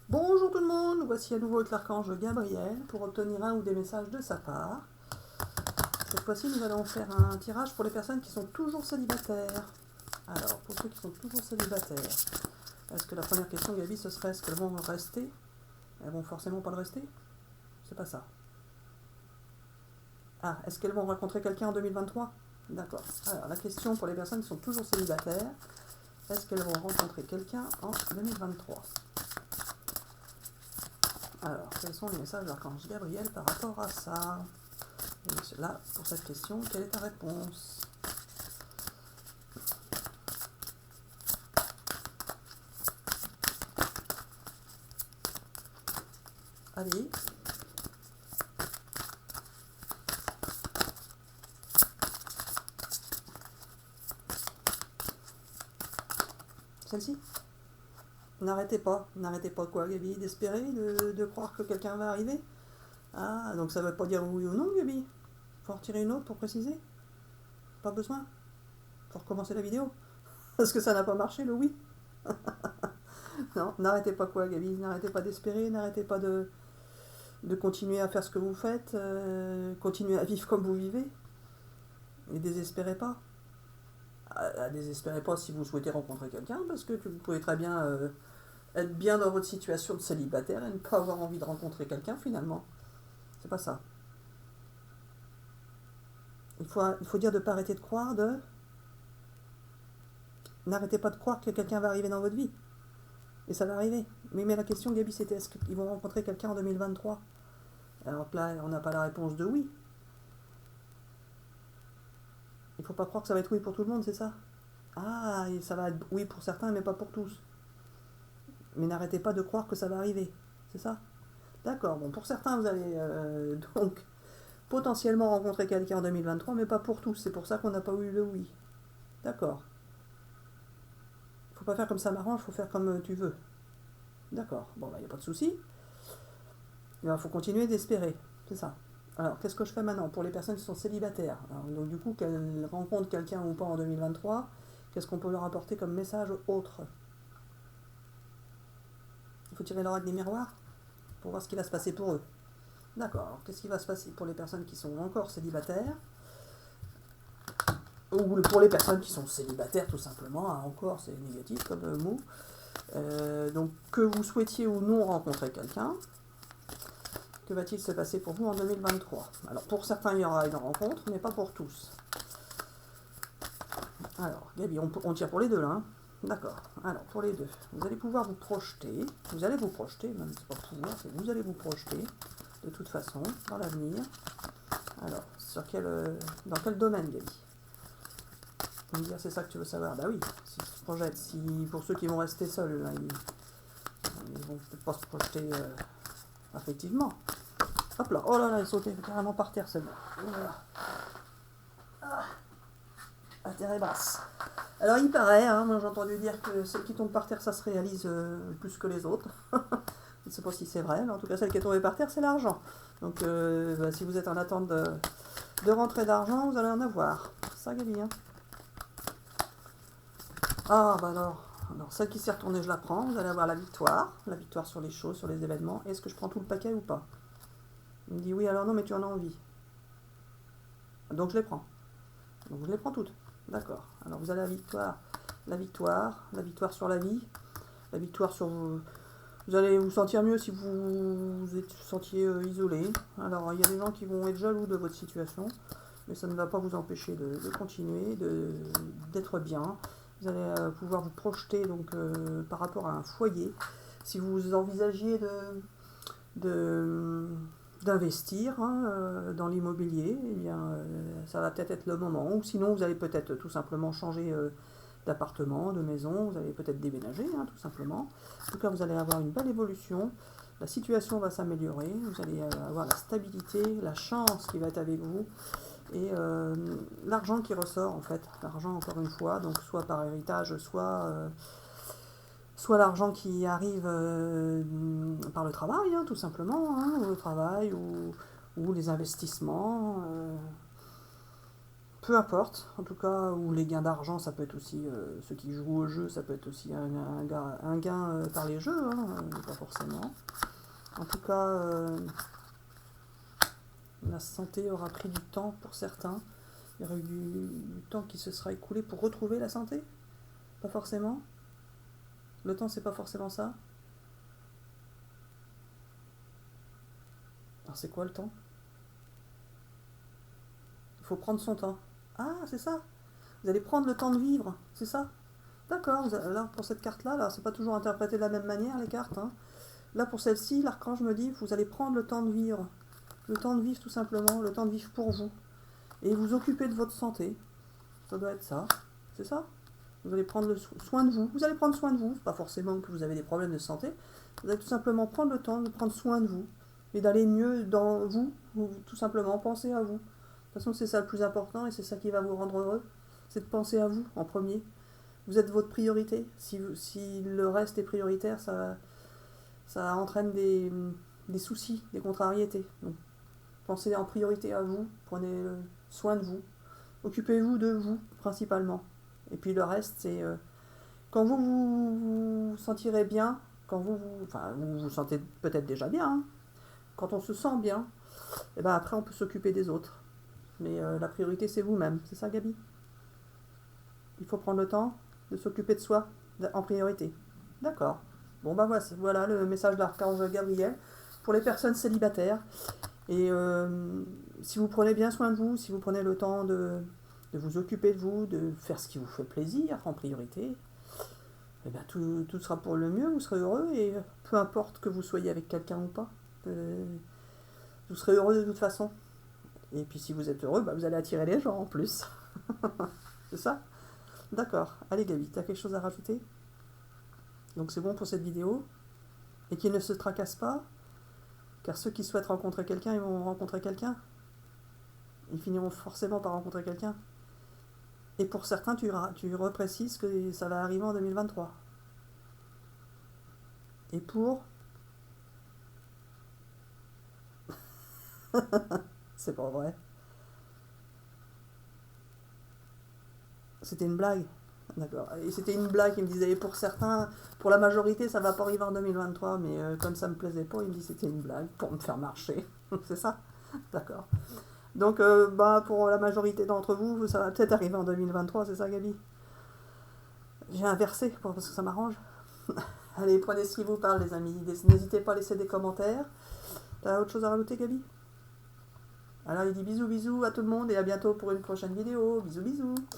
Bonjour tout le monde, voici à nouveau avec l'archange Gabriel pour obtenir un ou des messages de sa part. Cette fois-ci, nous allons faire un tirage pour les personnes qui sont toujours célibataires. Alors, pour ceux qui sont toujours célibataires, est-ce que la première question, Gabi, ce serait est-ce qu'elles vont rester? Elles vont forcément pas le rester? C'est pas ça. Ah, est-ce qu'elles vont rencontrer quelqu'un en 2023? D'accord. Alors, la question pour les personnes qui sont toujours célibataires, est-ce qu'elles vont rencontrer quelqu'un en 2023? Alors, quels sont les messages de l'archange Gabriel par rapport à ça? Et là, pour cette question, quelle est ta réponse? Allez. Celle-ci? N'arrêtez pas quoi, Gabi, d'espérer, de croire que quelqu'un va arriver? Ah, donc ça veut pas dire oui ou non, Gabi? Faut en retirer une autre pour préciser? Pas besoin? Faut recommencer la vidéo? Parce que ça n'a pas marché, le oui? Non, n'arrêtez pas quoi, Gabi? N'arrêtez pas d'espérer, n'arrêtez pas de continuer à faire ce que vous faites, continuez à vivre comme vous vivez, et désespérez pas. Désespérez pas si vous souhaitez rencontrer quelqu'un, parce que vous pouvez très bien être bien dans votre situation de célibataire et ne pas avoir envie de rencontrer quelqu'un finalement. C'est pas ça. Il faut dire de ne pas arrêter de croire, N'arrêtez pas de croire que quelqu'un va arriver dans votre vie. Et ça va arriver. Mais la question, Gabi, c'était est-ce qu'ils vont rencontrer quelqu'un en 2023? Alors là, on n'a pas la réponse de oui. Il faut pas croire que ça va être oui pour tout le monde, c'est ça? Ah, et ça va être oui pour certains, mais pas pour tous. Mais n'arrêtez pas de croire que ça va arriver. C'est ça? D'accord, bon, pour certains, vous allez donc potentiellement rencontrer quelqu'un en 2023, mais pas pour tous. C'est pour ça qu'on n'a pas eu le oui. D'accord. Faut pas faire comme ça m'arrange, faut faire comme tu veux. D'accord, bon, bah, il n'y a pas de souci. Il faut continuer d'espérer, c'est ça. Alors, qu'est-ce que je fais maintenant pour les personnes qui sont célibataires? Alors, donc, du coup, qu'elles rencontrent quelqu'un ou pas en 2023, qu'est-ce qu'on peut leur apporter comme message autre? Il faut tirer l'oracle des miroirs pour voir ce qui va se passer pour eux. D'accord, alors qu'est-ce qui va se passer pour les personnes qui sont encore célibataires? Ou pour les personnes qui sont célibataires tout simplement, hein, encore c'est négatif comme mot. Donc que vous souhaitiez ou non rencontrer quelqu'un, que va-t-il se passer pour vous en 2023? Alors pour certains il y aura une rencontre, mais pas pour tous. Alors Gabi, on tire pour les deux là, hein. D'accord, alors pour les deux, vous allez pouvoir vous projeter, même c'est pas pouvoir, c'est vous allez vous projeter, de toute façon, dans l'avenir. Alors, dans quel domaine, Gabi? Vous me dire, c'est ça que tu veux savoir? Bah oui, s'ils se projettent, pour ceux qui vont rester seuls, là, ils vont peut-être pas se projeter affectivement. Hop là, oh là là, ils sautent carrément par terre, celle-là. Oh là là. À terre et basse. Alors il paraît, hein, moi j'ai entendu dire que celle qui tombe par terre, ça se réalise plus que les autres. Je ne sais pas si c'est vrai, mais en tout cas celle qui est tombée par terre, c'est l'argent. Donc bah, si vous êtes en attente de rentrée d'argent, vous allez en avoir. Ça, Gabi, hein. Ah, bah alors, celle qui s'est retournée, je la prends. Vous allez avoir la victoire sur les choses, sur les événements. Est-ce que je prends tout le paquet ou pas? Il me dit oui, alors non, mais tu en as envie. Donc je les prends. Donc je les prends toutes. D'accord. Alors vous avez la victoire sur la vie, la victoire sur vous. Vous allez vous sentir mieux si vous vous sentiez isolé. Alors il y a des gens qui vont être jaloux de votre situation, mais ça ne va pas vous empêcher de continuer, d'être bien. Vous allez pouvoir vous projeter donc par rapport à un foyer. Si vous envisagiez d'investir dans l'immobilier, eh bien, ça va peut-être être le moment. Ou sinon, vous allez peut-être tout simplement changer d'appartement, de maison. Vous allez peut-être déménager, tout simplement. En tout cas, vous allez avoir une belle évolution. La situation va s'améliorer. Vous allez avoir la stabilité, la chance qui va être avec vous. Et l'argent qui ressort, en fait. L'argent, encore une fois, donc soit par héritage, soit l'argent qui arrive par le travail, tout simplement, ou le travail, ou les investissements, peu importe, en tout cas, ou les gains d'argent, ça peut être aussi, ceux qui jouent au jeu, ça peut être aussi un gain par les jeux, hein, pas forcément. En tout cas, la santé aura pris du temps pour certains. Il y aurait eu du temps qui se sera écoulé pour retrouver la santé. Pas forcément. Le temps, c'est pas forcément ça. Alors, c'est quoi le temps? Il faut prendre son temps. Ah, c'est ça. Vous allez prendre le temps de vivre, c'est ça? D'accord, là, pour cette carte-là, là, c'est pas toujours interprété de la même manière, les cartes. Hein. Là, pour celle-ci, l'archange me dit, vous allez prendre le temps de vivre. Le temps de vivre, tout simplement. Le temps de vivre pour vous. Et vous occuper de votre santé. Ça doit être ça. C'est ça? Vous allez prendre soin de vous. Vous allez prendre soin de vous. Pas forcément que vous avez des problèmes de santé. Vous allez tout simplement prendre le temps de prendre soin de vous. Et d'aller mieux dans vous. Tout simplement, pensez à vous. De toute façon, c'est ça le plus important et c'est ça qui va vous rendre heureux. C'est de penser à vous en premier. Vous êtes votre priorité. Si le reste est prioritaire, ça entraîne des soucis, des contrariétés. Donc, pensez en priorité à vous. Prenez soin de vous. Occupez-vous de vous, principalement. Et puis le reste, c'est quand vous sentirez bien, quand vous vous sentez peut-être déjà bien, hein, quand on se sent bien, et ben après on peut s'occuper des autres. Mais la priorité, c'est vous-même. C'est ça, Gabi? Il faut prendre le temps de s'occuper de soi en priorité. D'accord. Bon, bah voilà le message de l'archange Gabriel pour les personnes célibataires. Et si vous prenez bien soin de vous, si vous prenez le temps de vous occuper de vous, de faire ce qui vous fait plaisir en priorité, eh bien tout sera pour le mieux, vous serez heureux et peu importe que vous soyez avec quelqu'un ou pas, vous serez heureux de toute façon. Et puis si vous êtes heureux, bah, vous allez attirer les gens en plus. C'est ça? D'accord. Allez Gabi, t'as quelque chose à rajouter? Donc c'est bon pour cette vidéo. Et qu'ils ne se tracassent pas, car ceux qui souhaitent rencontrer quelqu'un, ils vont rencontrer quelqu'un. Ils finiront forcément par rencontrer quelqu'un. Et pour certains, tu reprécises que ça va arriver en 2023. Et pour... C'est pas vrai. C'était une blague. D'accord. Et c'était une blague, il me disait, pour certains, pour la majorité, ça va pas arriver en 2023, mais comme ça me plaisait pas, il me dit c'était une blague, pour me faire marcher. C'est ça? D'accord. Donc, pour la majorité d'entre vous, ça va peut-être arriver en 2023, c'est ça, Gabi? J'ai inversé, parce que ça m'arrange. Allez, prenez ce qui vous parle, les amis. N'hésitez pas à laisser des commentaires. T'as autre chose à rajouter, Gabi? Alors, il dit bisous, bisous à tout le monde, et à bientôt pour une prochaine vidéo. Bisous, bisous.